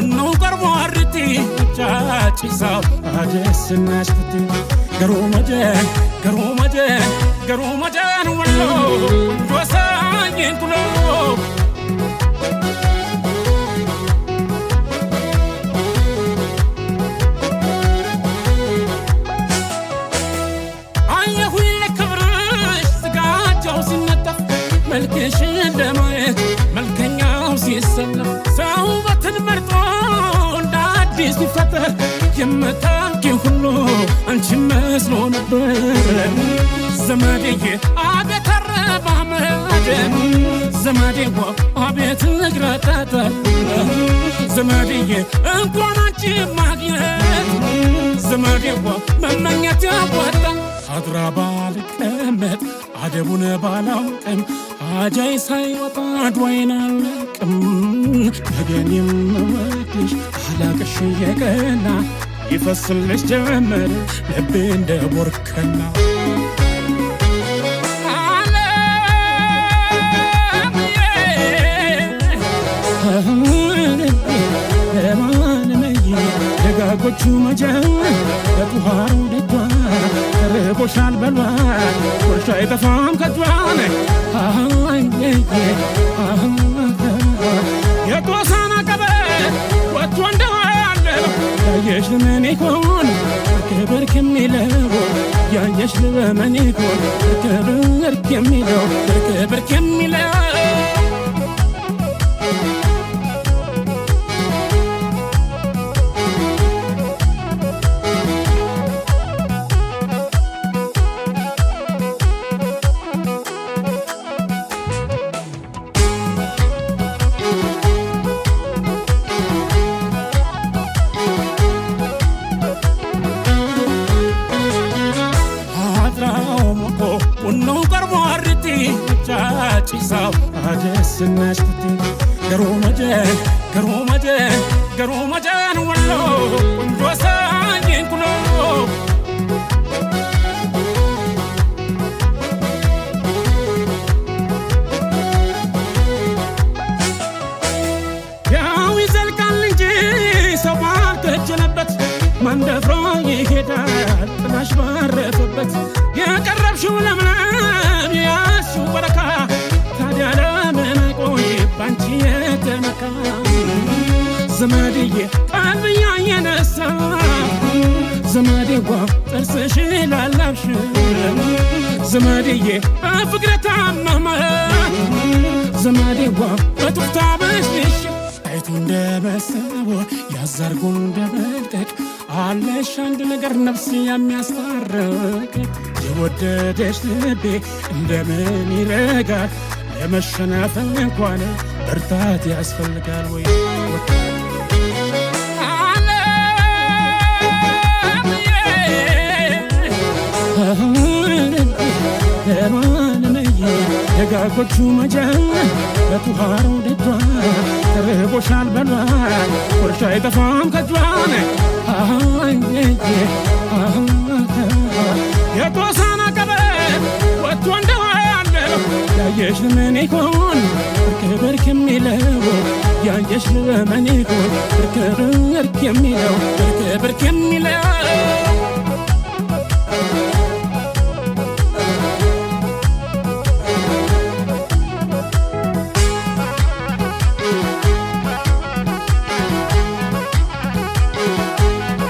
ونو قربو عرتي جاتي صاب عجس الناس كتي قرو مجان قرو مجان قرو مجان ولو وساين كلو ملكش دمعت ملكنياو سيسلم صوبة المرطون دادي سفتر يمتاكي كله انت مسلو نبر زمادي عبيت الربع مهاجم زمادي عبيت نقراتاتا زمادي انكوان انتي ماقيت زمادي ممنيت يابوتا حضرا بالك امت عجبون بالاوكم عجاي سايوطا دوين عليكم هجاني ممكش حلاك الشيكنا يفصل لش جمر لبين دبوركنا ደጋጎቹ መጀን በቱሃሩ ደቷ ረቦሻል በሏ ወርሻ አይጠፋም ከቷን የቆሳና ቀበ ወጥቶ እንደዋለ ያየሽ ለምን ይሆን ክብር ከሚለው ያየሽ ለምን ይሆን ክብር ከሚለው ክብር ከሚለው صاب عجس الناس كتي قرو مجان قرو مجان قرو مجان ولو كنت وساين كلو يا ويزل كان لنجي سوال تجلبت من دفرو يهدال تناش بارفبت يا قرب شو لمنام يا شو بركة زمادية قلبي ينسى زمادية ترسش للبش زمادية فكرة عمما زمادية بتختابش ليش عيتون دبسبو يزرقون دبلتك علاش عند نقر نفسي يم يسترك يوددش لبي እንደምን ይረጋል ለመሸናፈል እንኳን ብርታት ያስፈልጋል ወይ ደጋጎቹ መጀን በቱሃሩ ደቷ ተርቦሻል በሏ ወርሻ አይጠፋም ከጇን የቆሳና ቀበ ወጥቶ እንደዋለ ያየሽ ለምን ይሆን ክብር ከሚለው ያየሽ ለምን ይሆን ክብር ከሚለው ክብር ከሚለው